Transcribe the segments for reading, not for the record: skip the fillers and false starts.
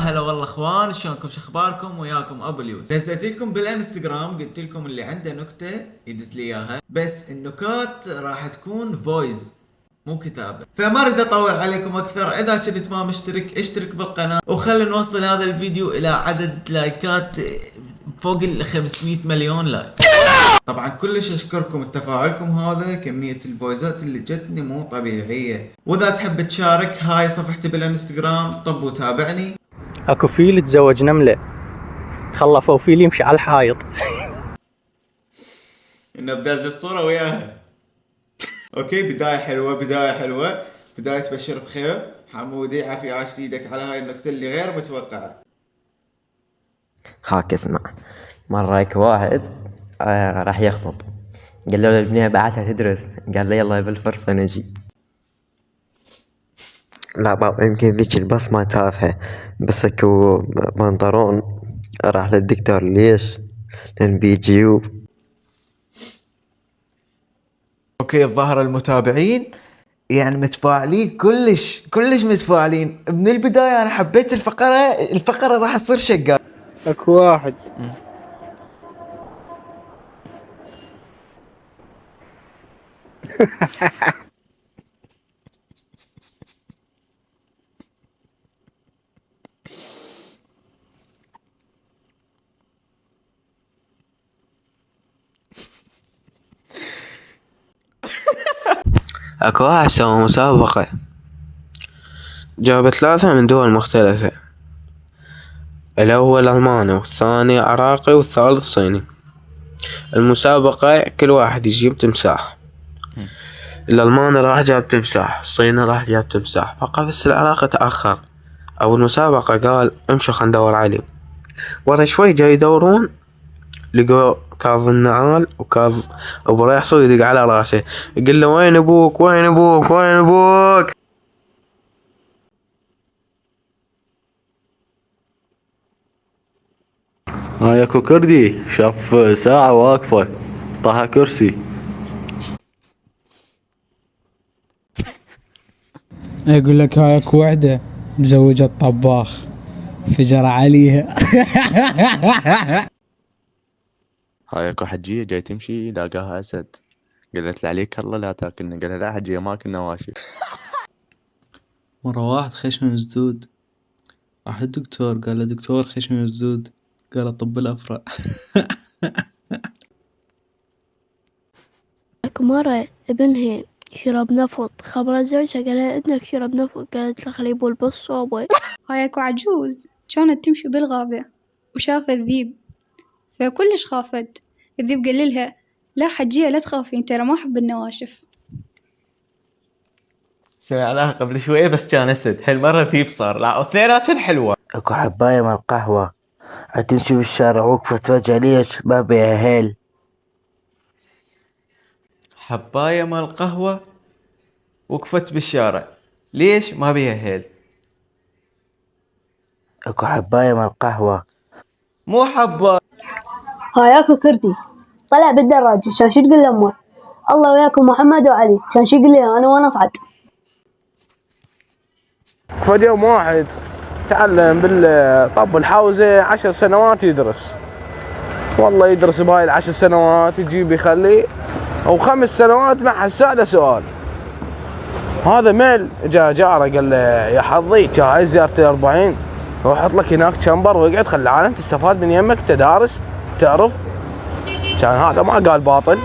هلا والله اخوان، شلونكم؟ شخباركم؟ وياكم ابو اليوز. نزلت لكم بالانستغرام، قلت لكم اللي عنده نكته يدز لي اياها، بس النكات راح تكون فويس مو كتابة. فما اريد اطول عليكم اكثر. اذا كنت ما مشترك اشترك بالقناة، وخلي نوصل هذا الفيديو الى عدد لايكات فوق ال 500 مليون لايك. طبعا كلش اشكركم تفاعلكم هذا، كمية الفويزات اللي جتني مو طبيعية. واذا تحب تشارك، هاي صفحتي بالانستغرام، طب وتابعني. اكو فيل تزوج نملة، خلفوا فيل يمشي على الحايط. انه بداز الصورة وياها. اوكي، بداية حلوة، بداية حلوة، بداية تبشر بخير. حمودي عافية، عاشت ايدك على هاي النكتة اللي غير متوقعة. هاك اسمع. مرة هيك واحد راح يخطب، قال له البنية بعتها تدرس، قال له يلا بالفرصة نجي. لا بابا، يمكن ذيك البصمة تافهة، بس اكو بنطلون. راح للدكتور، ليش؟ لان بيجيوب. اوكي، الظاهر المتابعين يعني متفاعلين، كلش متفاعلين من البداية. انا حبيت الفقرة راح تصير شقة. اكو واحد اكو واحد سوى مسابقة، جاب 3 من دول مختلفة. الأول ألماني، والثاني عراقي، والثالث صيني. المسابقة كل واحد يجيب تمساح. الألماني راح جاب تمساح، الصيني راح جاب تمساح، فقط بس العراقي تأخر. أو المسابقة قال امشوا خل ندور عليه. ورا شوي جاي يدورون، لقوا كاظ النعال وكاظ أبو ريحصو يدق على راسه، يقول له وين أبوك وين أبوك وين أبوك. هاي اكو كردي شاف ساعة واقفة، طاها كرسي. يقول لك هاي اكو وحدة تزوجت طباخ، فجر عليها. هاي اكو حجية جاي تمشي لاقاها اسد، قالت له عليك الله لا تاكلنا، قال لها لا حجية ما كنا واشي. مرة واحد خشمه مسدود، راح للدكتور، قال له دكتور خشمي مسدود، قال طب الأفرع. مرة ابنها شرب نفط، خبر زوجها قال لها ابنك شرب نفط، قالت له خليه يبول بالصوبة. هاي اكو عجوز كانت تمشي بالغابة وشافت ذيب، فكلش خافت. الذيب قال لها لا حجية لا تخافين، ترى ما أحب النواشف. سمعناها قبل شوية بس كان اسد، هالمرة ذيب صار. لا اثنيناتهم حلوة. اكو حباية مال قهوة عتمشي بالشارع، وقفت فجأة ليش ما بيها هيل. حباية مال قهوة وقفت بالشارع، ليش ما بيها هيل؟ اكو حباية مال قهوة مو حبة. هاي اكو كردي طلع بالدراجة، كان شو تقول لامه؟ الله وياكم محمد وعلي. كان شو يقول لي انا وانا اصعد؟ فد يوم واحد تعلم بالطب الحوزة 10 سنوات يدرس، والله يدرس بهاي ال10 سنوات يجيب يخلي، او 5 سنوات مع سأله سؤال. هذا ميل جاء جاره قال له يا حظي هاي زيارة ال40، روح احط لك هناك شمبر واقعد، خلي العالم تستفاد من يمك، تدارس تعرف. كان هذا ما قال باطل،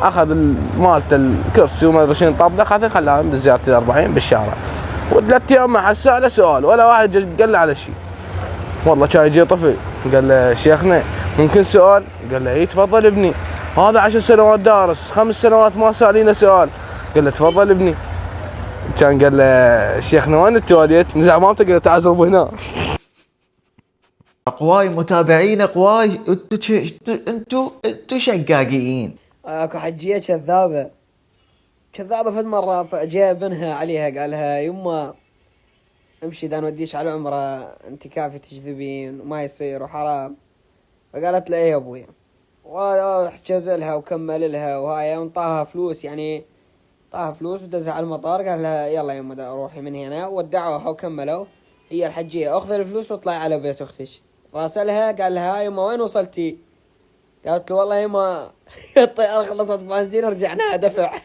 اخذ مالته الكرسي وما ادري شنو طبله، اخذ خلاها بزيارة ال40 بالشارع. و3 ايام ما سأله سؤال ولا واحد قال له على شيء. والله كان يجي طفل قال له شيخنا ممكن سؤال؟ قال له اي تفضل ابني. هذا 10 سنوات دارس، 5 سنوات ما سالينا سؤال. قال له تفضل ابني. كان قال له شيخنا وين التواليت؟ نزع مامته قال له تعال زربوا هنا. اقواي متابعين، اقواي انتو شقاقيين. اكو حجية كذابة فد مرة جاء ابنها عليها قال لها يما امشي دا نوديش على عمره، انت كافي تكذبين وما يصير وحرام. فقالت له ايه يا ابوي، وحجز لها وكمل لها وهاي، وانطاها فلوس، يعني طاها فلوس ودزها على المطار، قال لها يلا يما روحي من هنا، ودعوها وكملوا. هي الحجية اخذ الفلوس واطلعي على بيت اختك. راسلها قال لها يما وين وصلتي؟ قالت له والله يما الطيارة خلصت بنزين ورجعناها دفع.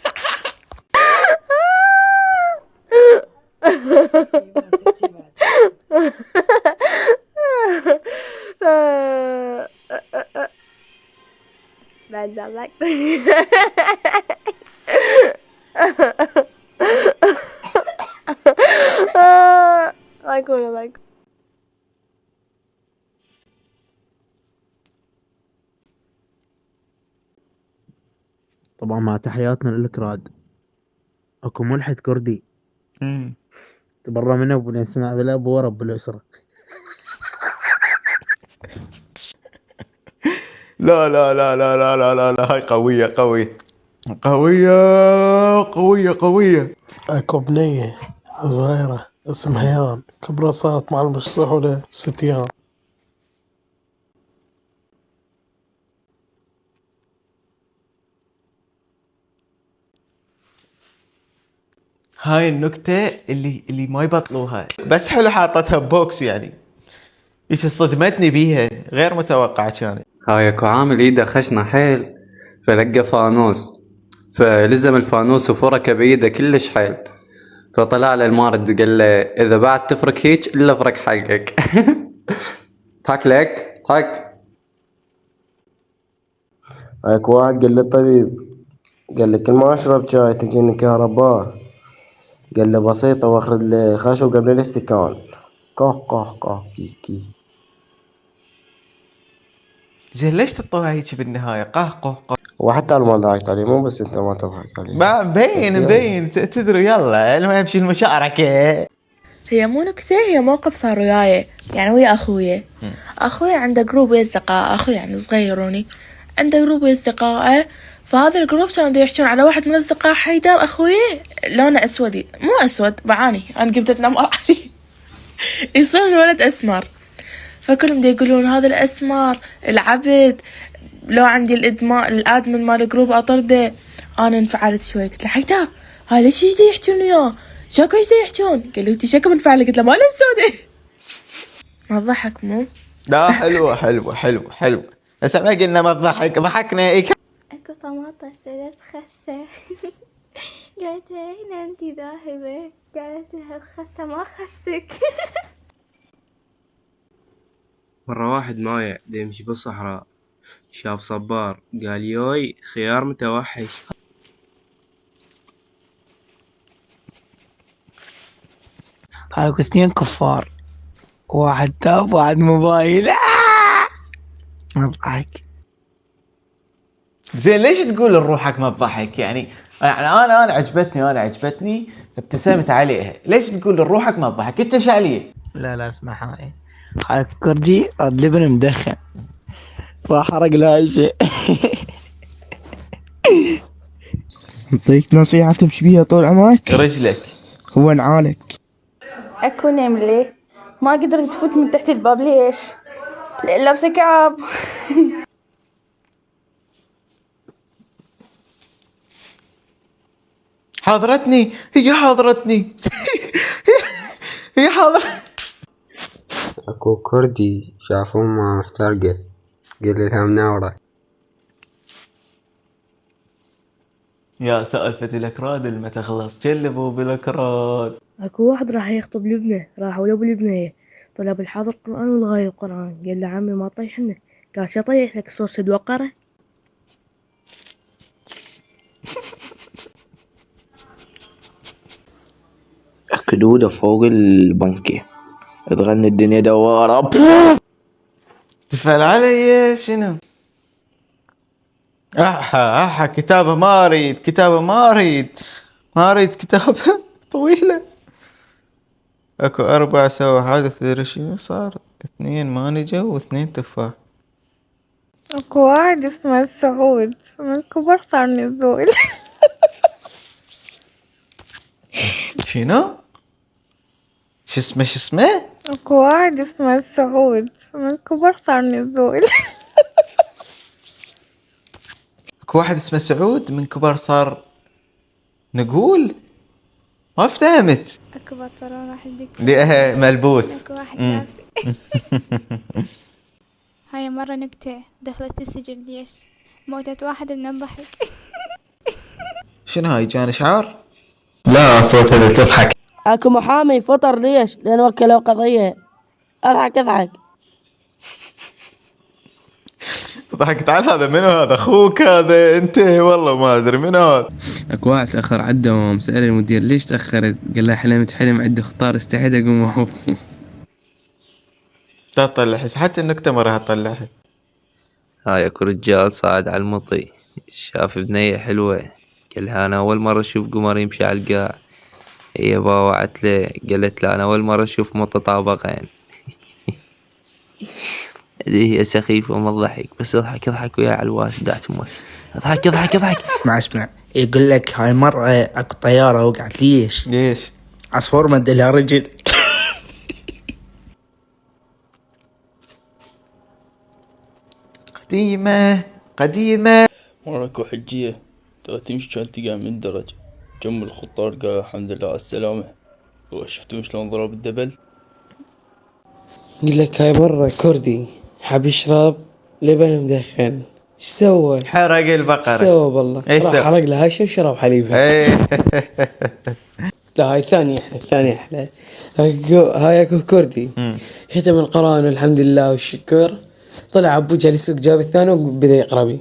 بعد ذلك الله يكون الله يكون. طبعا مع تحياتنا للكراد. اكو ملحد كردي تبرى منه ابو نسمع بالاب ورب بالاسره. لا لا لا لا لا لا لا لا، هاي قوية قوية قوية قوية قوية. اكو بنية صغيرة اسمها يان، كبرت صارت مع المشصحولة ستيان. هاي النكتة اللي ما يبطلوها، بس حلو حاطتها بوكس يعني. ايش صدمتني بيها، غير متوقعة كانت. هاي اكو عامل ايده خشنة حيل، فلقى فانوس، فلزم الفانوس وفركه بايده كلش حيل، فطلع له المارد قال له اذا بعد تفرك هيك الا فرك حقك. ضحك لك ضحك. اكو واحد قال للطبيب، قال لي كل ما اشرب شاي تجيني كهرباء. قال له بسيطة، واخذ لي خشب قبل الاستكان. كه كه كه كي كي. زين ليش تطوها هيك بالنهاية؟ قه. وحتى انا ما ضحكت عليه، مو بس انت ما تضحك عليه. مبين تدري. يلا المهم شي المشاركة. هي مو نكتة، هي موقف صار وياي يعني ويا أخويا عنده جروب ويا أصدقائه. أخوي يعني صغيروني، عنده جروب ويا أصدقائه. فهذا الجروب كانوا يحكون على واحد من الأصدقاء حيدر أخوي لونه أسودي، مو أسود بعاني أنا قمت أتنمر عليه. يصير الولد أسمر، فكلهم دي يقولون هذا الأسمر العبد، لو عندي الادمن مال الجروب اطرده. انا انفعلت شوي، قلت له حيدر هاي ليش ايش يحكون وياه؟ شاكو ايش يحكون؟ قال لي انت شاكو منفعله؟ قلت له ما انا مسوده. ما ضحك مو؟ لا حلوة. بس ما قلنا ما تضحك، ضحكنا. اكو طماطة اشتريت خسة. قالت هنا انتي ذاهبة، قالت لها الخسة ما خسك. مرة واحد مايع دا يمشي بالصحراء، شاف صبار قال يوي خيار متوحش. هاكو اثنين كفار، واحد تاب واحد موبايل. ما ضحك. زين ليش تقول لروحك ما تضحك يعني انا عجبتني ابتسمت عليها. ليش تقول لروحك ما تضحك؟ انت شعليه. لا اسمع، هاي كردي لبن مدخن راح حرق لا شيء. نعطيك نصيحة تمشي بيها طول عمرك. رجلك هو نعالك. اكو نملة ما قدرت تفوت من تحت الباب. ليش؟ لابسة كعب. حاضرتني. هي حاضرتني. اكو كردي شاف امه محترقة، قال لها منورة. يا سالفة الاكراد اللي ما تخلص، جلبوا بالاكراد. اكو واحد راح يخطب لبنة، راحوا لابو لبنية طلب الحاضر القرآن والغاية القرآن. قال له عمي ما طيحنا. قال شو طيح لك؟ صور سد وقرة. كدودة فوق البنكة تغني الدنيا دوارة. تفعل علي شنو؟ احا كتابة ما اريد كتابة طويلة. اكو 4 سوا حادث، تدري شنو صار؟ 2 مانجة و2 تفاح. اكو واحد اسمه سعود من كبر صار نزول. شنو؟ شو اسمه؟ اكو واحد اسمه سعود من كبر صار نزول. اكو واحد اسمه سعود من كبر صار نقول. ما فهمت. اكو بطلون راح يدك دي ملبوس. اكو واحد لابسه. هاي مرة نكتة دخلت السجن ليش؟ موتت واحد من الضحك. شنو هاي كان اشعار؟ لا صوت هذا تضحك. اكو محامي فطر ليش؟ لان وكلوا قضية. اضحك. ضحك. تعال هذا منو هذا؟ اخوك هذا انت؟ والله ما ادري منو هذا. اكو واحد تأخر على الدوام، سأل المدير ليش تأخرت؟ قال له حلمت حلم عندي اختار استحيت اقوم احوف. لا تطلع حتى النكتة ما راح تطلعها. هاي اكو رجال صعد على المطي، شاف بنية حلوة، قال لها انا اول مرة اشوف قمر يمشي على القاع. هي باوعت له قالت له انا اول مرة اشوف متطابقين. هذه هي سخيفة وما تضحك، بس اضحك ويا على الواس دعت امك. اضحك. اسمع يقول لك هاي مرة اكو طيارة وقعت ليش؟ عصفور مد لها رجل. قديمة. مرة اكو حجية تبغى تمشي كانت تقع من الدرج، جم الخطار قال الحمد لله على السلامة. شفتوا شلون ضرب الدبل؟ يقول لك هاي مرة كردي حاب يشرب لبن مدخن، ايش سوى؟ حرق البقرة. ايش سوى بالله؟ راح حرق لها هاي وشرب حليبها. لا هاي ثانية أحلى. هاي اكو كردي ختم القرآن والحمد لله والشكر، طلع ابوه جالس يسوق جاب الثاني وبدا يقرا بي.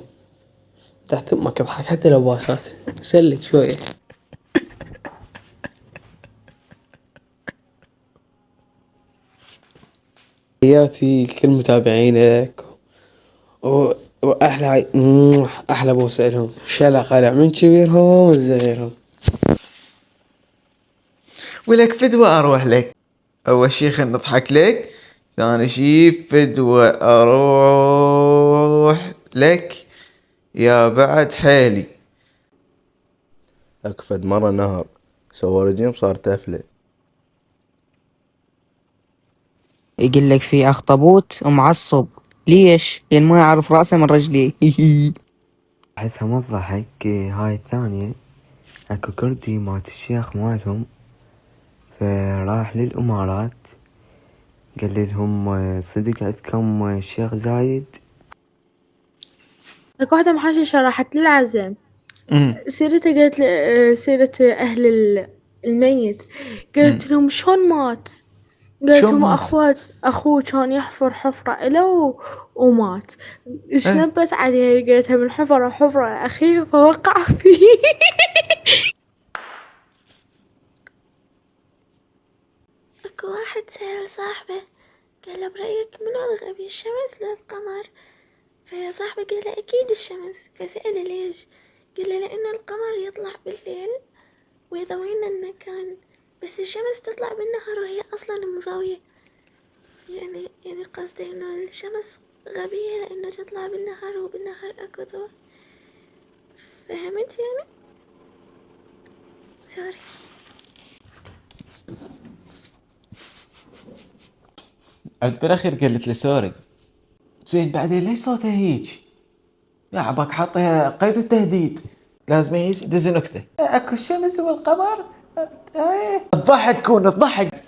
تحت امك اضحك حتى لو باخات سلك شوية. تحياتي لكل متابعينك واحلى احلى بوسة لهم، شلا قلع من كبيرهم وصغيرهم. ولك فدوة اروح لك. اول شي خل نضحك لك، ثاني شي فدوة اروح لك يا بعد حيلي. اكفد مرة نهر سوى رجيم صار تفلة. يقول لك في اخطبوط ومعصب ليش؟ لان ما يعرف راسه من رجليه. احسها ما تضحك. هاي الثانية اكو كردي مات الشيخ مالهم، فراح للامارات قال لهم صدق عندكم شيخ زايد؟ اكو واحدة محاششة راحت للعزم، سيرتها قالت سيرة اهل الميت، قالت لهم شلون مات؟ قالت لهم اخوه كان يحفر حفرة إله ومات. شنبت عليها قالتها من حفرة اخيه فوقع فيه. اكو واحد سأل صاحبه قال له برأيك منو الغبي الشمس لو القمر؟ فصاحبه قال له اكيد الشمس، فسأله ليش؟ قال له لانه القمر يطلع بالليل ويضوينا المكان، بس الشمس تطلع بالنهار وهي اصلا مزاوية. يعني قصدي انه الشمس غبية لانه تطلع بالنهار وبالنهار اكو ضوء. فهمت يعني؟ سوري. بالاخير قالت لي سوري. زين بعدين ليش صوتها هيج؟ يا عباك حاطها قيد التهديد، لازم هيج دز نكته. اكو الشمس والقمر. الضحك كون الضحك.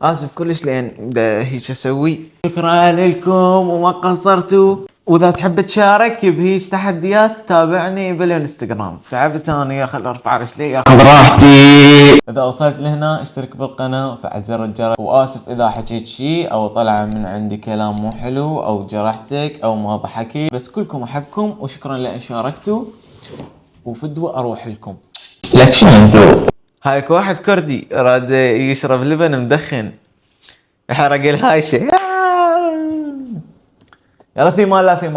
اسف كلش لان هيك اسوي. شكرا لكم وما قصرتوا، واذا تحب تشارك بهيج تحديات تابعني بالانستغرام. تعبت انا خل ارفع رجلي اخذ راحتي. اذا وصلت لهنا اشترك بالقناه وفعل زر الجرس. واسف اذا حكيت شيء او طلع من عندي كلام مو حلو او جرحتك او ما ضحكت، بس كلكم احبكم وشكرا لان شاركتوا. وفدوة اروح لكم. لك شنو انتو؟ هايك واحد كردي راد يشرب لبن مدخن، يحرق الهايشة. يلا في مال لا في مال.